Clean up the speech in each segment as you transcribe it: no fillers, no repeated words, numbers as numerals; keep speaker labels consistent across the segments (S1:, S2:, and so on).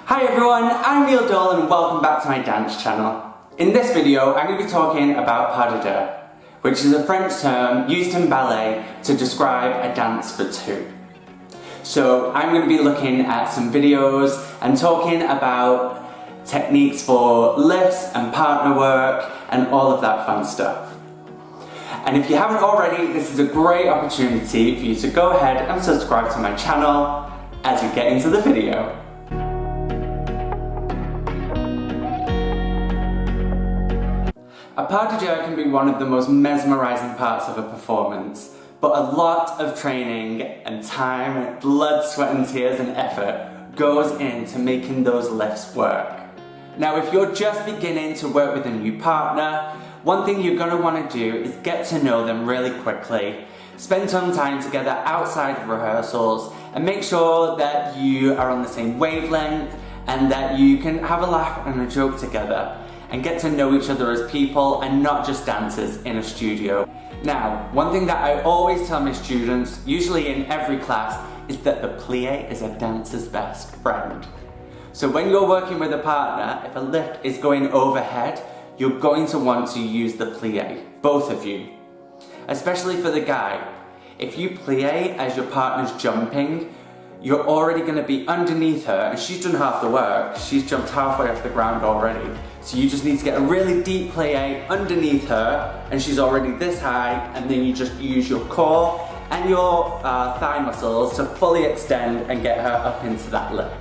S1: Hi everyone, I'm Dolan and welcome back to my dance channel. In this video, I'm going to be talking about pas de deux, which is a French term used in ballet to describe a dance for two. So I'm going to be looking at some videos and talking about techniques for lifts and partner work and all of that fun stuff. And if you haven't already, this is a great opportunity for you to go ahead and subscribe to my channel as we get into the video. A pas de deux can be one of the most mesmerising parts of a performance, but a lot of training and time, blood, sweat and tears and effort goes into making those lifts work. Now if you're just beginning to work with a new partner, one thing you're going to want to do is get to know them really quickly, spend some time together outside of rehearsals and make sure that you are on the same wavelength and that you can have a laugh and a joke together and get to know each other as people and not just dancers in a studio. Now, one thing that I always tell my students, usually in every class, is that the plie is a dancer's best friend. So when you're working with a partner, if a lift is going overhead, you're going to want to use the plie, both of you. Especially for the guy. If you plie as your partner's jumping, you're already going to be underneath her and she's done half the work. She's jumped halfway off the ground already. So you just need to get a really deep plie underneath her and she's already this high, and then you just use your core and your thigh muscles to fully extend and get her up into that lift.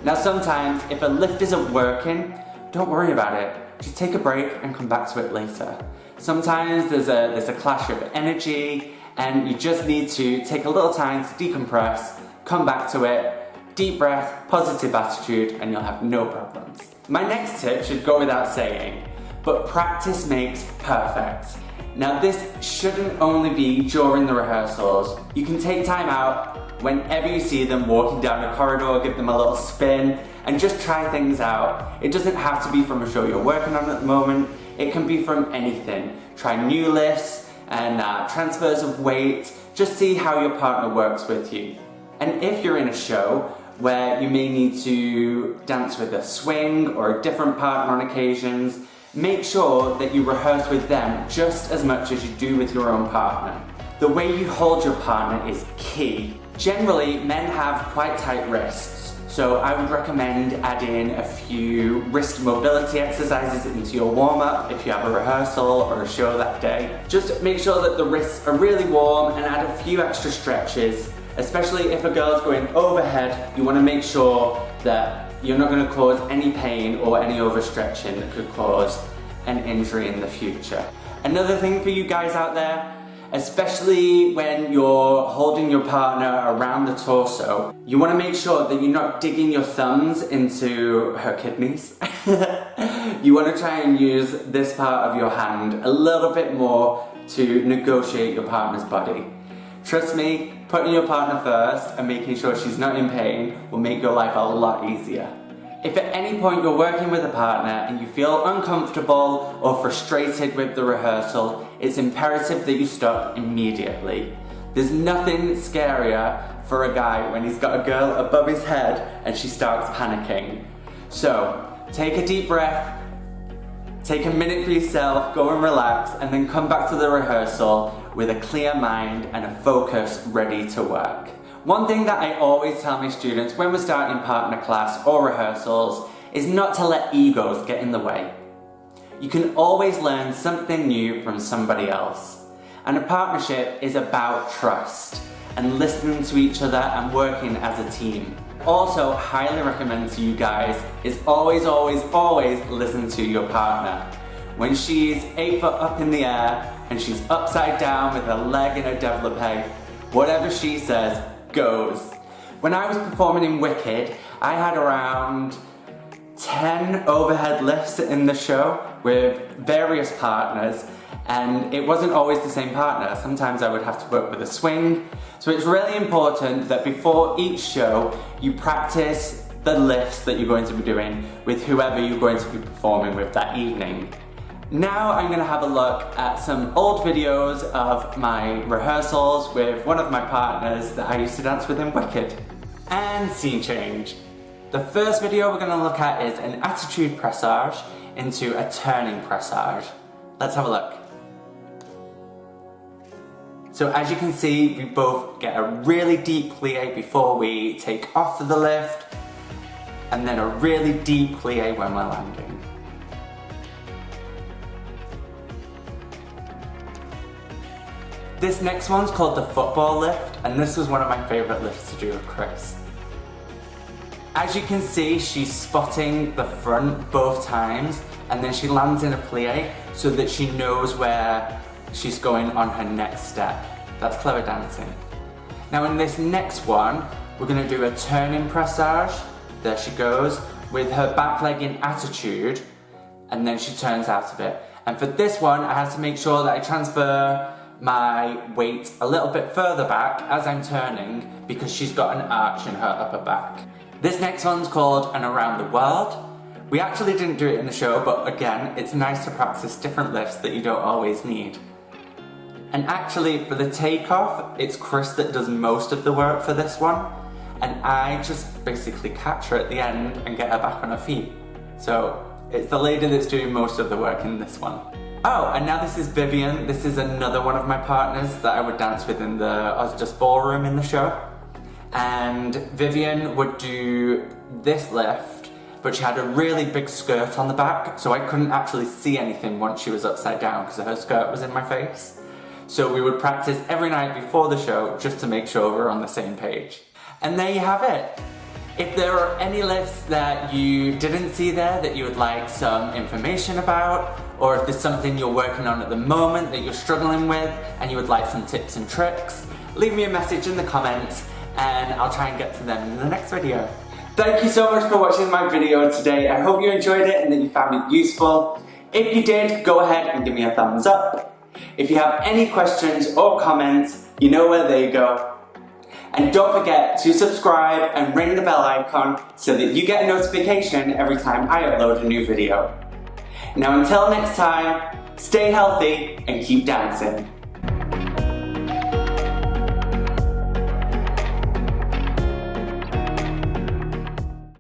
S1: Now sometimes if a lift isn't working, don't worry about it. Just take a break and come back to it later. Sometimes there's a clash of energy and you just need to take a little time to decompress, come back to it, deep breath, positive attitude, and you'll have no problems. My next tip should go without saying, but practice makes perfect. Now this shouldn't only be during the rehearsals. You can take time out whenever you see them walking down a corridor, give them a little spin, and just try things out. It doesn't have to be from a show you're working on at the moment. It can be from anything. Try new lifts and transfers of weight. Just see how your partner works with you. And if you're in a show where you may need to dance with a swing or a different partner on occasions, make sure that you rehearse with them just as much as you do with your own partner. The way you hold your partner is key. Generally, men have quite tight wrists, so I would recommend adding a few wrist mobility exercises into your warm-up if you have a rehearsal or a show that day. Just make sure that the wrists are really warm and add a few extra stretches. Especially if a girl's going overhead, you want to make sure that you're not going to cause any pain or any overstretching that could cause an injury in the future. Another thing for you guys out there, especially when you're holding your partner around the torso, you want to make sure that you're not digging your thumbs into her kidneys. You want to try and use this part of your hand a little bit more to negotiate your partner's body. Trust me, putting your partner first and making sure she's not in pain will make your life a lot easier. If at any point you're working with a partner and you feel uncomfortable or frustrated with the rehearsal, it's imperative that you stop immediately. There's nothing scarier for a guy when he's got a girl above his head and she starts panicking. So, take a deep breath, take a minute for yourself, go and relax, and then come back to the rehearsal with a clear mind and a focus ready to work. One thing that I always tell my students when we're starting partner class or rehearsals is not to let egos get in the way. You can always learn something new from somebody else. And a partnership is about trust and listening to each other and working as a team. Also, highly recommend to you guys is always listen to your partner. When she's 8 foot up in the air and she's upside down with her leg in her développé, whatever she says goes. When I was performing in Wicked, I had around 10 overhead lifts in the show with various partners, and it wasn't always the same partner. Sometimes I would have to work with a swing. So it's really important that before each show, you practice the lifts that you're going to be doing with whoever you're going to be performing with that evening. Now I'm going to have a look at some old videos of my rehearsals with one of my partners that I used to dance with in Wicked. And scene change. The first video we're going to look at is an attitude pressage into a turning pressage. Let's have a look. So as you can see, we both get a really deep plie before we take off to the lift, and then a really deep plie when we're landing. This next one's called the football lift, and this was one of my favourite lifts to do with Chris. As you can see, she's spotting the front both times, and then she lands in a plie so that she knows where she's going on her next step. That's clever dancing. Now in this next one, we're going to do a turning pressage. There she goes, with her back leg in attitude, and then she turns out of it. And for this one, I have to make sure that I transfer my weight a little bit further back as I'm turning, because she's got an arch in her upper back. This next one's called an around the world. We actually didn't do it in the show, but again, it's nice to practice different lifts that you don't always need. And actually, for the takeoff, it's Chris that does most of the work for this one, and I just basically catch her at the end and get her back on her feet. So it's the lady that's doing most of the work in this one. Oh, and now this is Vivian. This is another one of my partners that I would dance with in the Osdus ballroom in the show. And Vivian would do this lift, but she had a really big skirt on the back, so I couldn't actually see anything once she was upside down because her skirt was in my face. So we would practice every night before the show just to make sure we're on the same page. And there you have it. If there are any lifts that you didn't see there that you would like some information about, or if there's something you're working on at the moment that you're struggling with and you would like some tips and tricks, leave me a message in the comments and I'll try and get to them in the next video. Thank you so much for watching my video today. I hope you enjoyed it and that you found it useful. If you did, go ahead and give me a thumbs up. If you have any questions or comments, you know where they go. And don't forget to subscribe and ring the bell icon so that you get a notification every time I upload a new video. Now until next time, stay healthy and keep dancing.